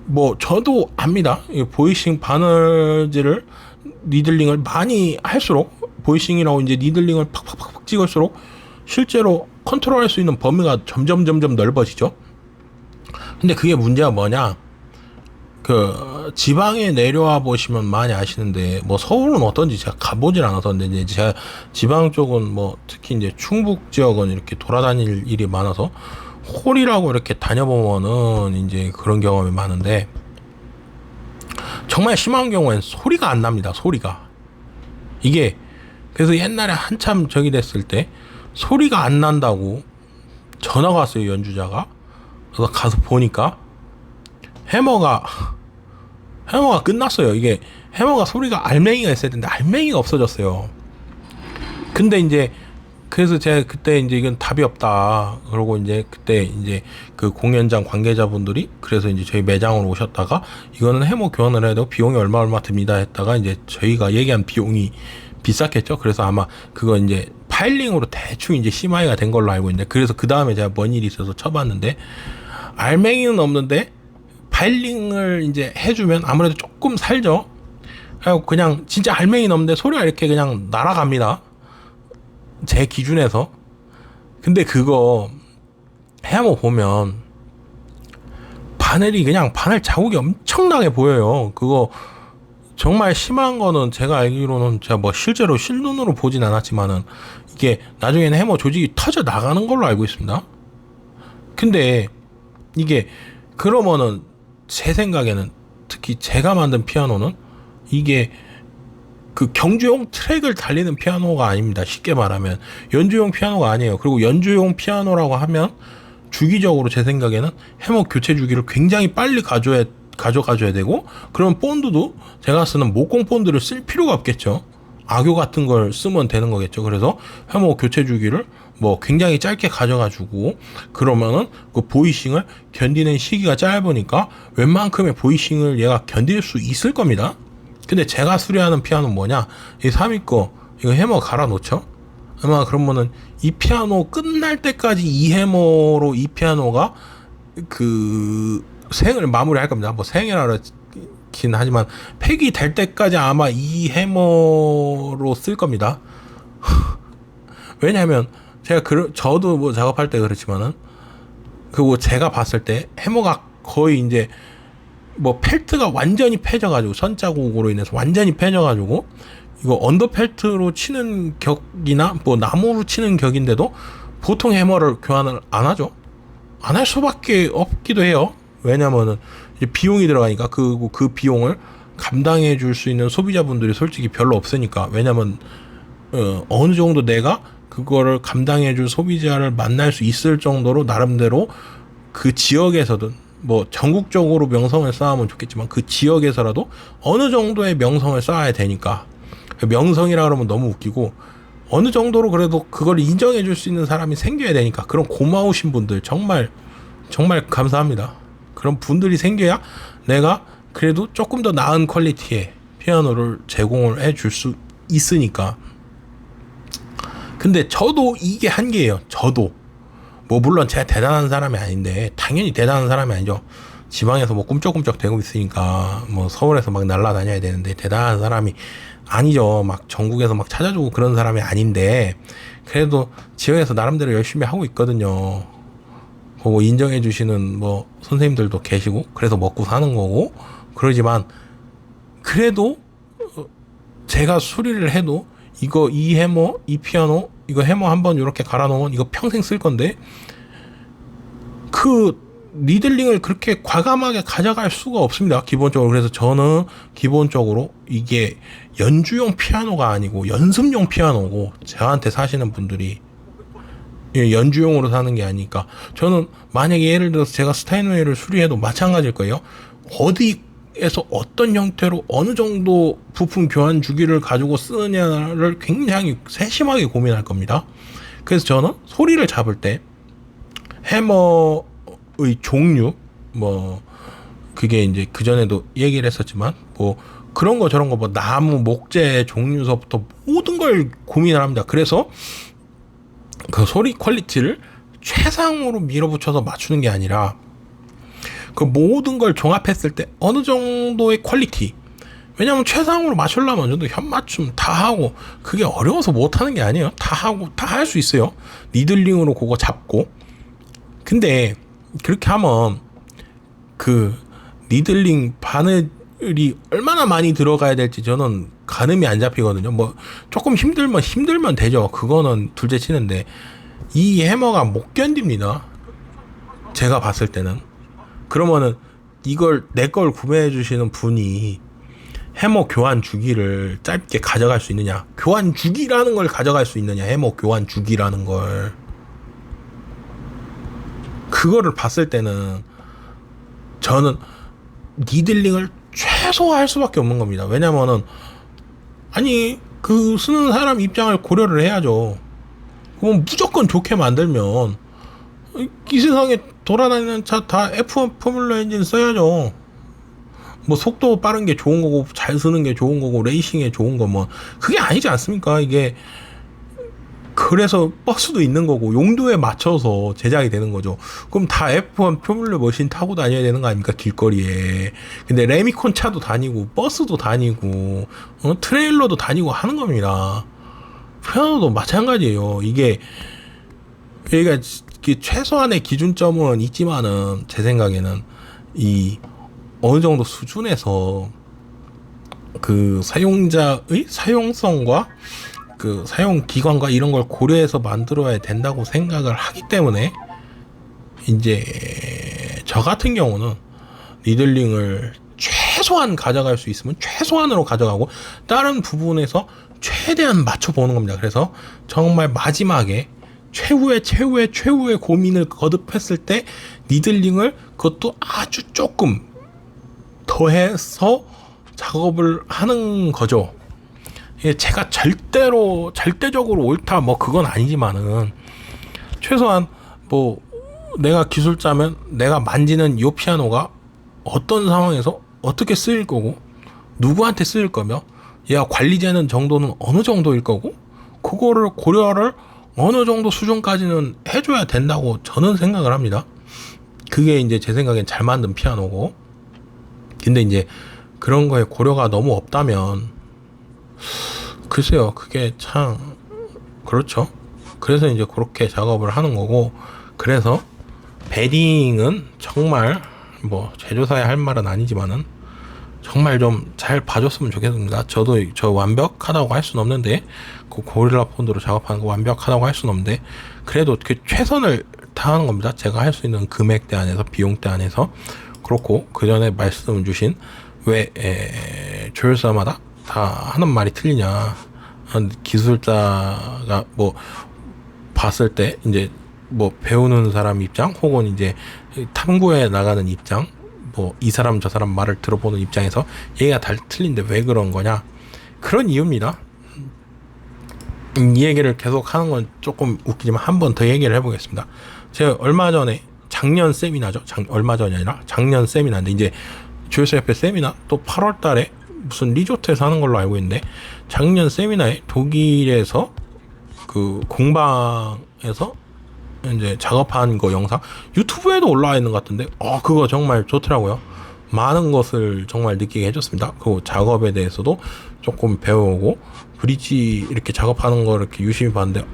뭐 저도 압니다. 보이싱 바늘질을 니들링을 많이 할수록 보이싱이라고 이제 니들링을 팍팍팍 찍을수록 실제로 컨트롤할 수 있는 범위가 점점 넓어지죠. 근데 그게 문제가 뭐냐? 그 지방에 내려와 보시면 많이 아시는데 뭐 서울은 어떤지 제가 가보질 않아서 근데 이제 제가 지방 쪽은 뭐 특히 이제 충북 지역은 이렇게 돌아다닐 일이 많아서 홀이라고 이렇게 다녀보면은 이제 그런 경험이 많은데 정말 심한 경우엔 소리가 안 납니다. 소리가 이게 그래서 옛날에 한참 저기 됐을 때 소리가 안 난다고 전화가 왔어요. 연주자가. 그래서 가서 보니까 해머가 끝났어요. 이게 해머가 소리가 알맹이가 있어야 되는데 알맹이가 없어졌어요. 근데 이제 그래서 제가 그때 이제 이건 답이 없다. 그러고 이제 그때 이제 그 공연장 관계자분들이 그래서 이제 저희 매장으로 오셨다가 이거는 해머 교환을 해야 되고 비용이 얼마 듭니다 했다가 이제 저희가 얘기한 비용이 비쌌겠죠. 그래서 아마 그거 이제 파일링으로 대충 이제 심하이가 된 걸로 알고 있는데 그래서 그 다음에 제가 뭔 일이 있어서 쳐봤는데 알맹이는 없는데 파일링을 이제 해주면 아무래도 조금 살죠. 그리고 그냥 진짜 알맹이는 없는데 소리가 이렇게 그냥 날아갑니다. 제 기준에서. 근데 그거 해머 보면 바늘이 그냥 바늘 자국이 엄청나게 보여요. 그거 정말 심한 거는 제가 알기로는 제가 뭐 실제로 실눈으로 보진 않았지만은 이게 나중에는 해머 조직이 터져 나가는 걸로 알고 있습니다. 근데 이게 그러면은 제 생각에는 특히 제가 만든 피아노는 이게 그 경주용 트랙을 달리는 피아노가 아닙니다. 쉽게 말하면 연주용 피아노가 아니에요. 그리고 연주용 피아노라고 하면 주기적으로 제 생각에는 해머 교체 주기를 굉장히 빨리 가져가줘야 되고 그러면 본드도 제가 쓰는 목공 본드를 쓸 필요가 없겠죠. 악교 같은 걸 쓰면 되는 거겠죠. 그래서 해머 교체 주기를 뭐 굉장히 짧게 가져가지고 그러면은 그 보이싱을 견디는 시기가 짧으니까 웬만큼의 보이싱을 얘가 견딜 수 있을 겁니다. 근데 제가 수리하는 피아노는 뭐냐? 이 3위 거 이거 해머 갈아 놓죠. 아마 그러면은 이 피아노 끝날 때까지 이 해머로 이 피아노가 그 생을 마무리할 겁니다. 뭐 생이라 그렇긴 하지만 폐기 될 때까지 아마 이 해머로 쓸 겁니다. 왜냐하면 제가 저도 뭐 작업할 때 그렇지만은 그리고 제가 봤을 때 해머가 거의 이제 뭐 펠트가 완전히 패져가지고 선자국으로 인해서 완전히 패져가지고 이거 언더펠트로 치는 격이나 뭐 나무로 치는 격인데도 보통 해머를 교환을 안 하죠. 안 할 수밖에 없기도 해요. 왜냐면은 이제 비용이 들어가니까 그 비용을 감당해 줄 수 있는 소비자분들이 솔직히 별로 없으니까. 왜냐면 어느 정도 내가 그거를 감당해 줄 소비자를 만날 수 있을 정도로 나름대로 그 지역에서든 뭐 전국적으로 명성을 쌓으면 좋겠지만 그 지역에서라도 어느 정도의 명성을 쌓아야 되니까. 명성이라 그러면 너무 웃기고 어느 정도로 그래도 그걸 인정해 줄 수 있는 사람이 생겨야 되니까. 그런 고마우신 분들 정말 감사합니다. 그런 분들이 생겨야 내가 그래도 조금 더 나은 퀄리티의 피아노를 제공을 해 줄 수 있으니까. 근데 저도 이게 한계예요. 저도 뭐 물론 제가 대단한 사람이 아닌데, 당연히 대단한 사람이 아니죠. 지방에서 뭐 꿈쩍꿈쩍 대고 있으니까 뭐 서울에서 막 날아다녀야 되는데 대단한 사람이 아니죠. 막 전국에서 막 찾아주고 그런 사람이 아닌데, 그래도 지역에서 나름대로 열심히 하고 있거든요. 그거 인정해 주시는 뭐 선생님들도 계시고 그래서 먹고 사는 거고. 그러지만 그래도 제가 수리를 해도 이 해머, 이 피아노 이거 해머 한번 이렇게 갈아 놓으면 이거 평생 쓸 건데 그 니들링을 그렇게 과감하게 가져갈 수가 없습니다. 기본적으로. 그래서 저는 기본적으로 이게 연주용 피아노가 아니고 연습용 피아노고, 저한테 사시는 분들이 연주용으로 사는 게 아니니까, 저는 만약에 예를 들어서 제가 스타인웨이를 수리해도 마찬가지일 거예요. 어디에서 어떤 형태로 어느 정도 부품 교환 주기를 가지고 쓰느냐를 굉장히 세심하게 고민할 겁니다. 그래서 저는 소리를 잡을 때 해머의 종류, 뭐 그게 이제 그전에도 얘기를 했었지만 뭐 그런 거 저런 거 뭐 나무 목재 종류서부터 모든 걸 고민을 합니다. 그래서 그 소리 퀄리티를 최상으로 밀어붙여서 맞추는 게 아니라 그 모든 걸 종합했을 때 어느 정도의 퀄리티. 왜냐면 최상으로 맞추려면 저도 현맞춤 다 하고, 그게 어려워서 못하는 게 아니에요. 다 하고 다 할 수 있어요. 니들링으로 그거 잡고. 근데 그렇게 하면 그 니들링 바늘이 얼마나 많이 들어가야 될지 저는 가늠이 안 잡히거든요. 뭐 조금 힘들면 되죠. 그거는 둘째 치는데 이 해머가 못 견딥니다. 제가 봤을 때는. 그러면은 이걸 내 걸 구매해 주시는 분이 해머 교환 주기를 짧게 가져갈 수 있느냐, 교환 주기라는 걸 가져갈 수 있느냐, 해머 교환 주기라는 걸, 그거를 봤을 때는 저는 니들링을 최소화할 수밖에 없는 겁니다. 왜냐면은 아니 그 쓰는 사람 입장을 고려를 해야죠. 그럼 무조건 좋게 만들면 이 세상에 돌아다니는 차 다 F1 포뮬러 엔진 써야죠. 뭐 속도 빠른 게 좋은 거고 잘 쓰는 게 좋은 거고 레이싱에 좋은 거 뭐 그게 아니지 않습니까? 이게 그래서 버스도 있는 거고 용도에 맞춰서 제작이 되는 거죠. 그럼 다 F1 포뮬러 머신 타고 다녀야 되는 거 아닙니까? 길거리에. 근데 레미콘 차도 다니고 버스도 다니고 트레일러도 다니고 하는 겁니다. 피아노도 마찬가지예요. 이게 그러니까 최소한의 기준점은 있지만은 제 생각에는 이 어느 정도 수준에서 그 사용자의 사용성과 그 사용 기관과 이런 걸 고려해서 만들어야 된다고 생각을 하기 때문에 이제 저 같은 경우는 니들링을 최소한 가져갈 수 있으면 최소한으로 가져가고 다른 부분에서 최대한 맞춰보는 겁니다. 그래서 정말 마지막에 최후의 고민을 거듭했을 때 니들링을 그것도 아주 조금 더해서 작업을 하는 거죠. 제가 절대적으로 옳다 뭐 그건 아니지만은 최소한 뭐 내가 기술자면 내가 만지는 이 피아노가 어떤 상황에서 어떻게 쓰일 거고 누구한테 쓰일 거며 얘가 관리되는 정도는 어느 정도일 거고 그거를 고려를 어느 정도 수준까지는 해줘야 된다고 저는 생각을 합니다. 그게 이제 제 생각엔 잘 만든 피아노고. 근데 이제 그런 거에 고려가 너무 없다면 글쎄요, 그게 참 그렇죠. 그래서 이제 그렇게 작업을 하는 거고. 그래서 베딩은 정말 뭐 제조사에 할 말은 아니지만은 정말 좀 잘 봐줬으면 좋겠습니다. 저도 저 완벽하다고 할 수는 없는데 그 고릴라 폰드로 작업하는 거 완벽하다고 할 수는 없는데 그래도 그 최선을 다하는 겁니다. 제가 할 수 있는 금액대 안에서 비용대 안에서. 그렇고 그 전에 말씀 주신 왜 조율사마다 다 하는 말이 틀리냐, 기술자가 뭐 봤을 때 이제 뭐 배우는 사람 입장 혹은 이제 탐구에 나가는 입장, 뭐 이 사람 저 사람 말을 들어보는 입장에서 얘가 다 틀린데 왜 그런 거냐, 그런 이유입니다. 이 얘기를 계속 하는 건 조금 웃기지만 한 번 더 얘기를 해보겠습니다. 제가 얼마 전에 작년 세미나죠. 얼마 전이 아니라 작년 세미나인데 이제 조율사협회 세미나 또 8월 달에 무슨 리조트에서 하는 걸로 알고 있는데 작년 세미나에 독일에서 그 공방에서 이제 작업한 거 영상 유튜브에도 올라와 있는 것 같은데 그거 정말 좋더라고요. 많은 것을 정말 느끼게 해줬습니다. 그 작업에 대해서도 조금 배우고 브릿지 이렇게 작업하는 거 이렇게 유심히 봤는데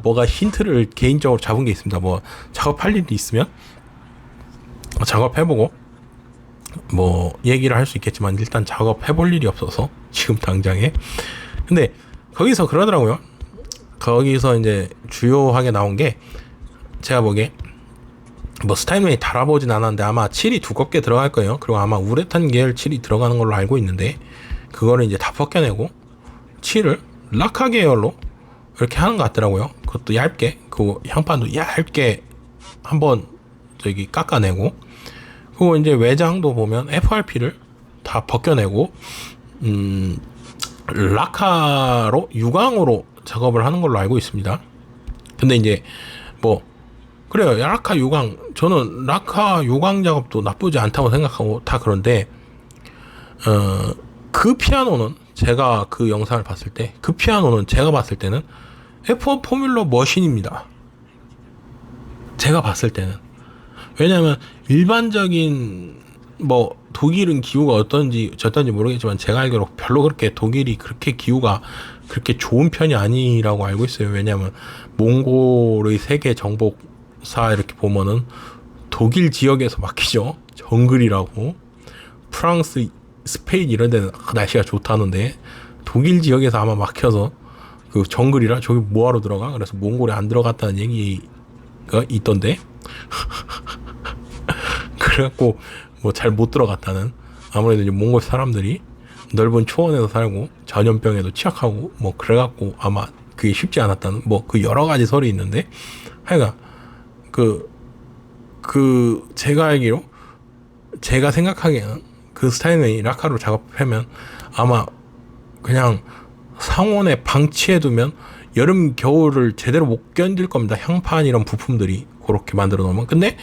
뭐가 힌트를 개인적으로 잡은 게 있습니다. 뭐 작업할 일이 있으면 작업해보고 뭐 얘기를 할 수 있겠지만 일단 작업해볼 일이 없어서 지금 당장에. 근데 거기서 그러더라고요. 거기서 이제 주요하게 나온 게 제가 보기에 뭐 스타인웨이 달아보진 않았는데 아마 칠이 두껍게 들어갈 거예요. 그리고 아마 우레탄 계열 칠이 들어가는 걸로 알고 있는데 그거를 이제 다 벗겨내고 칠을 라카 계열로 이렇게 하는 것 같더라고요. 그것도 얇게, 그 향판도 얇게 한번 저기 깎아내고, 그리고 이제 외장도 보면 FRP를 다 벗겨내고 라카로 유광으로 작업을 하는 걸로 알고 있습니다. 근데 이제 뭐 그래요. 라카 유광, 저는 라카 유광 작업도 나쁘지 않다고 생각하고 다 그런데 그 피아노는 제가 그 영상을 봤을 때 그 피아노는 제가 봤을 때는 F1 포뮬러 머신입니다. 제가 봤을 때는. 왜냐면 일반적인 뭐 독일은 기후가 어떤지 모르겠지만 제가 알기로 별로 그렇게 독일이 그렇게 기후가 그렇게 좋은 편이 아니라고 알고 있어요. 왜냐면 몽골의 세계 정복사 이렇게 보면은 독일 지역에서 막히죠. 정글이라고. 프랑스, 스페인 이런 데는 날씨가 좋다는데 독일 지역에서 아마 막혀서 그 정글이라 저기 뭐하러 들어가? 그래서 몽골에 안 들어갔다는 얘기가 있던데. 그래갖고 뭐 잘 못 들어갔다는, 아무래도 이제 몽골 사람들이 넓은 초원에서 살고 전염병에도 취약하고 뭐 그래갖고 아마 그게 쉽지 않았다는 뭐 그 여러 가지 설이 있는데, 하여간 제가 알기로 제가 생각하기에는 그 스타인웨이 라카로 작업하면 아마 그냥 상온에 방치해두면 여름 겨울을 제대로 못 견딜 겁니다. 향판 이런 부품들이 그렇게 만들어 놓으면. 근데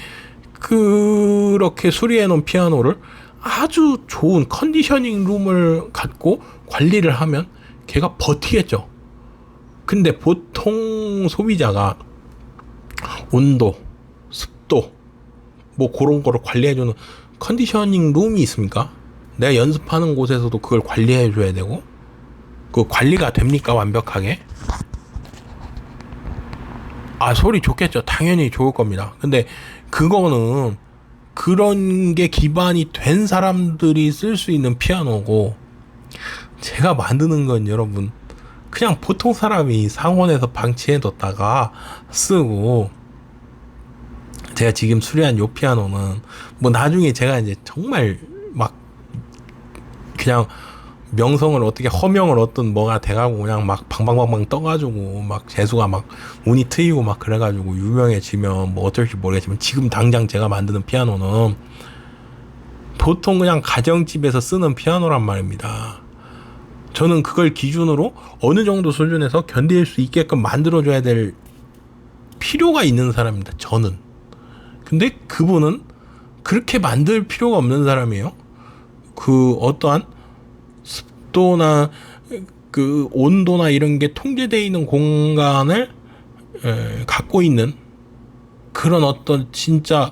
그렇게 수리해 놓은 피아노를 아주 좋은 컨디셔닝 룸을 갖고 관리를 하면 걔가 버티겠죠. 근데 보통 소비자가 온도, 습도 뭐 그런 거를 관리해주는 컨디셔닝 룸이 있습니까? 내가 연습하는 곳에서도 그걸 관리해줘야 되고, 그 관리가 됩니까 완벽하게? 소리 좋겠죠. 당연히 좋을 겁니다. 근데 그거는 그런 게 기반이 된 사람들이 쓸 수 있는 피아노고, 제가 만드는 건 여러분 그냥 보통 사람이 상온에서 방치해뒀다가 쓰고, 제가 지금 수리한 요 피아노는 뭐 나중에 제가 이제 정말 막 그냥 명성을 어떻게 허명을 얻든 뭐가 돼가고 그냥 막 방방방방 떠가지고 막 재수가 막 운이 트이고 막 그래가지고 유명해지면 뭐 어떨지 모르겠지만, 지금 당장 제가 만드는 피아노는 보통 그냥 가정집에서 쓰는 피아노란 말입니다. 저는 그걸 기준으로 어느 정도 수준에서 견딜 수 있게끔 만들어줘야 될 필요가 있는 사람입니다. 저는. 근데 그분은 그렇게 만들 필요가 없는 사람이에요. 그 어떠한 습도나 그 온도나 이런 게 통제되어 있는 공간을 갖고 있는 그런 어떤 진짜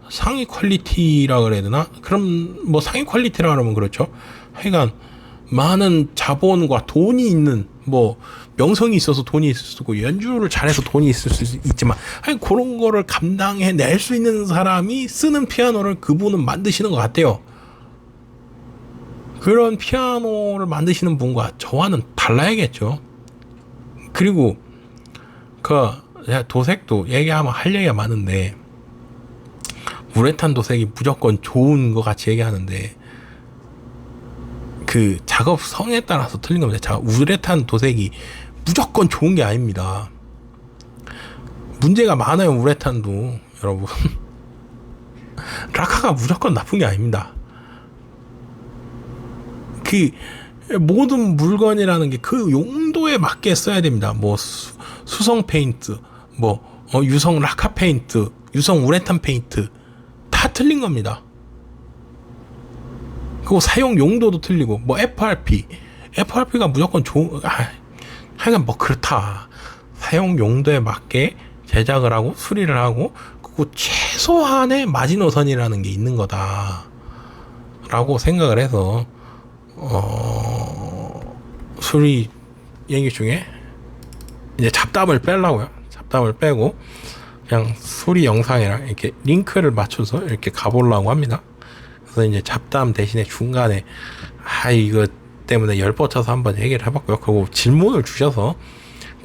상위 퀄리티라 그래야 되나? 그럼 뭐 상위 퀄리티라 그러면 그렇죠. 하여간 많은 자본과 돈이 있는, 뭐 명성이 있어서 돈이 있을 수 있고 연주를 잘해서 돈이 있을 수 있지만, 아니 그런 거를 감당해 낼 수 있는 사람이 쓰는 피아노를 그분은 만드시는 것 같아요. 그런 피아노를 만드시는 분과 저와는 달라야겠죠. 그리고 그 도색도 얘기하면 할 얘기가 많은데, 우레탄 도색이 무조건 좋은 것 같이 얘기하는데 그 작업 성에 따라서 틀린 겁니다. 우레탄 도색이 무조건 좋은 게 아닙니다. 문제가 많아요. 우레탄도 여러분. 라카가 무조건 나쁜 게 아닙니다. 그 모든 물건이라는 게 그 용도에 맞게 써야 됩니다. 뭐 수성 페인트, 뭐 유성 라카 페인트, 유성 우레탄 페인트 다 틀린 겁니다. 그리고 사용 용도도 틀리고, 뭐 FRP가 무조건 좋은, 하여간 뭐 그렇다. 사용 용도에 맞게 제작을 하고 수리를 하고, 그리고 최소한의 마지노선이라는 게 있는 거다라고 생각을 해서 수리 얘기 중에 이제 잡담을 빼려고요. 잡담을 빼고 그냥 수리 영상이랑 이렇게 링크를 맞춰서 이렇게 가보려고 합니다. 그래서 이제 잡담 대신에 중간에 이거 때문에 열뻗쳐서 한번 얘기를 해봤고요. 그리고 질문을 주셔서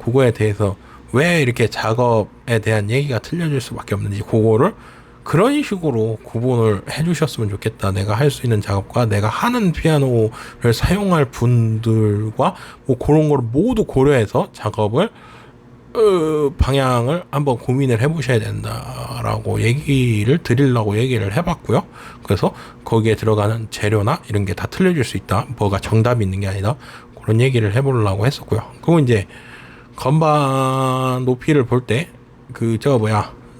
그거에 대해서 왜 이렇게 작업에 대한 얘기가 틀려질 수밖에 없는지, 그거를 그런 식으로 구분을 해주셨으면 좋겠다. 내가 할 수 있는 작업과 내가 하는 피아노를 사용할 분들과 뭐 그런 걸 모두 고려해서 작업을 방향을 한번 고민을 해보셔야 된다라고 얘기를 드리려고 얘기를 해봤고요. 그래서 거기에 들어가는 재료나 이런 게 다 틀려질 수 있다. 뭐가 정답이 있는 게 아니다. 그런 얘기를 해보려고 했었고요. 그리고 이제 건반 높이를 볼 때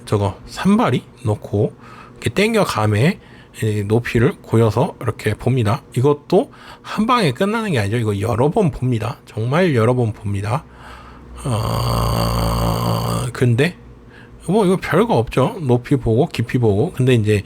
저거 산발이 놓고 이렇게 땡겨 감에 높이를 고여서 이렇게 봅니다. 이것도 한 방에 끝나는 게 아니죠. 이거 여러 번 봅니다. 정말 여러 번 봅니다. 근데 뭐 이거 별거 없죠. 높이 보고 깊이 보고. 근데 이제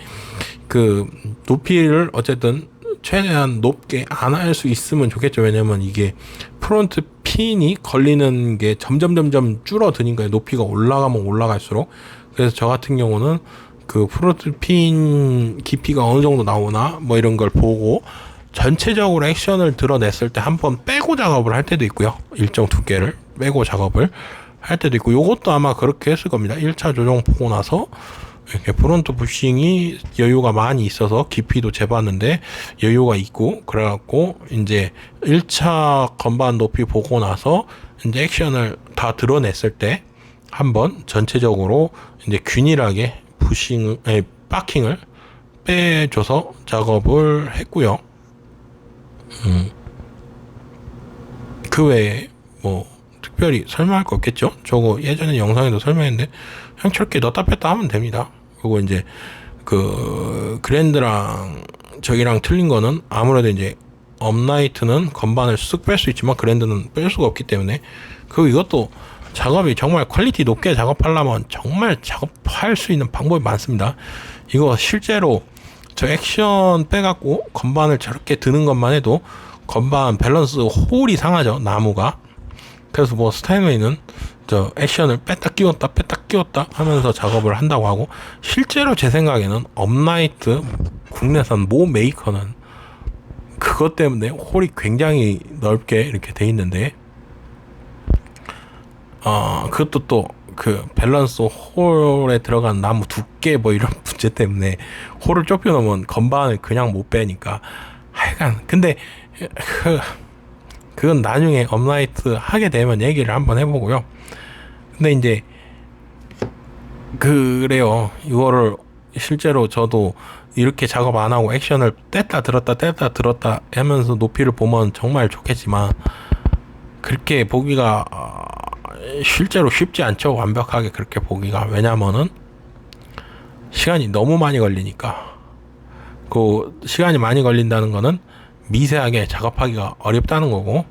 그 높이를 어쨌든 최대한 높게 안 할 수 있으면 좋겠죠. 왜냐면 이게 프론트 핀이 걸리는 게 점점 줄어드니까 높이가 올라가면 올라갈수록. 그래서 저 같은 경우는 그 프론트 핀 깊이가 어느 정도 나오나 뭐 이런 걸 보고 전체적으로 액션을 드러냈을 때 한번 빼고 작업을 할 때도 있고요. 일정 두께를 빼고 작업을 할 때도 있고, 요것도 아마 그렇게 했을 겁니다. 1차 조정 보고 나서 이렇게 프론트 부싱이 여유가 많이 있어서 깊이도 재봤는데 여유가 있고, 그래갖고 이제 1차 건반 높이 보고 나서 이제 액션을 다 드러냈을 때 한번 전체적으로 이제 균일하게 파킹을 빼줘서 작업을 했고요. 그 외에 뭐 특별히 설명할 거 없겠죠? 저거 예전에 영상에도 설명했는데 그냥 저렇게 넣었다 뺐다 하면 됩니다. 그리고 이제 그 그랜드랑 저기랑 틀린 거는 아무래도 이제 업라이트는 건반을 쓱 뺄 수 있지만 그랜드는 뺄 수가 없기 때문에, 그리고 이것도 작업이 정말 퀄리티 높게 작업하려면 정말 작업할 수 있는 방법이 많습니다. 이거 실제로 저 액션 빼갖고 건반을 저렇게 드는 것만 해도 건반 밸런스 홀이 상하죠, 나무가. 그래서 뭐 스타인웨이는 저 액션을 뺐다 끼웠다 하면서 작업을 한다고 하고, 실제로 제 생각에는 업라이트 국내산 모 메이커는 그것 때문에 홀이 굉장히 넓게 이렇게 돼 있는데, 그것도 또 그 밸런스 홀에 들어간 나무 두께 뭐 이런 문제 때문에 홀을 좁혀 놓으면 건반을 그냥 못 빼니까. 하여간 근데 그건 나중에 업라이트 하게 되면 얘기를 한번 해보고요. 근데 이제 그래요. 이거를 실제로 저도 이렇게 작업 안 하고 액션을 뗐다 들었다 하면서 높이를 보면 정말 좋겠지만, 그렇게 보기가 실제로 쉽지 않죠. 완벽하게 그렇게 보기가. 왜냐면은 시간이 너무 많이 걸리니까. 그 시간이 많이 걸린다는 거는 미세하게 작업하기가 어렵다는 거고,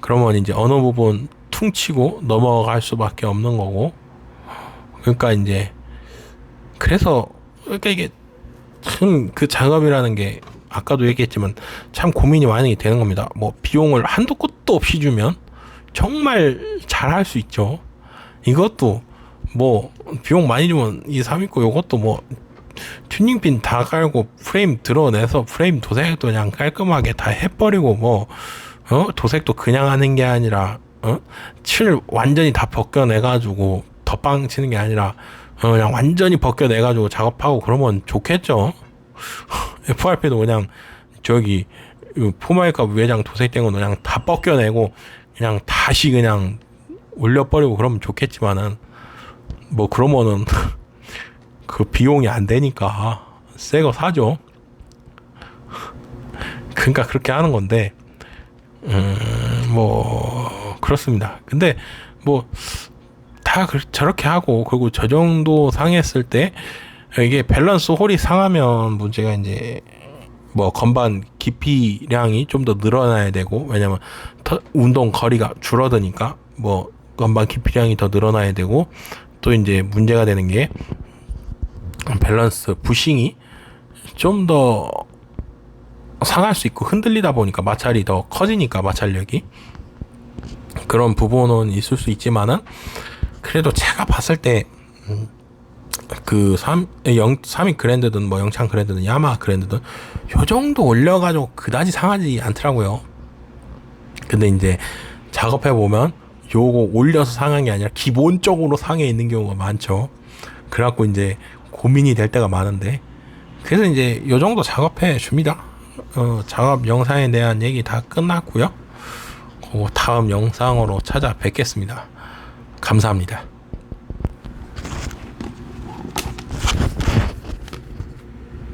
그러면 이제 어느 부분 퉁치고 넘어갈 수밖에 없는 거고. 그러니까 이제 그래서 이게 참 그 작업이라는 게 아까도 얘기했지만 참 고민이 많이 되는 겁니다. 뭐 비용을 한도 끝도 없이 주면 정말 잘 할 수 있죠. 이것도 뭐 비용 많이 주면 2, 3 있고, 요것도 뭐 튜닝핀 다 깔고 프레임 드러내서 프레임 도색도 그냥 깔끔하게 다 해버리고 뭐 도색도 그냥 하는 게 아니라 칠 완전히 다 벗겨내가지고 덧방 치는 게 아니라 그냥 완전히 벗겨내가지고 작업하고 그러면 좋겠죠. FRP도 그냥 저기 포마이카 외장 도색된 거 그냥 다 벗겨내고 그냥 다시 그냥 올려버리고 그러면 좋겠지만은 뭐 그러면은 그 비용이 안 되니까 새 거 사죠. 그러니까 그렇게 하는 건데 뭐 그렇습니다. 근데 뭐 다 저렇게 하고 그리고 저 정도 상했을 때 이게 밸런스 홀이 상하면 문제가 이제 뭐 건반 깊이량이 좀 더 늘어나야 되고 왜냐면 운동 거리가 줄어드니까 뭐 건반 깊이량이 더 늘어나야 되고 또 이제 문제가 되는 게 밸런스 부싱이 좀 더 상할 수 있고 흔들리다 보니까 마찰이 더 커지니까 마찰력이 그런 부분은 있을 수 있지만은 그래도 제가 봤을 때 그 32 그랜드든 뭐 영창 그랜드든 야마하 그랜드든 요 정도 올려가지고 그다지 상하지 않더라고요. 근데 이제 작업해 보면 요거 올려서 상한 게 아니라 기본적으로 상해 있는 경우가 많죠. 그래갖고 이제 고민이 될 때가 많은데 그래서 이제 요 정도 작업해 줍니다. 작업 영상에 대한 얘기 다 끝났고요. 다음 영상으로 찾아뵙겠습니다. 감사합니다.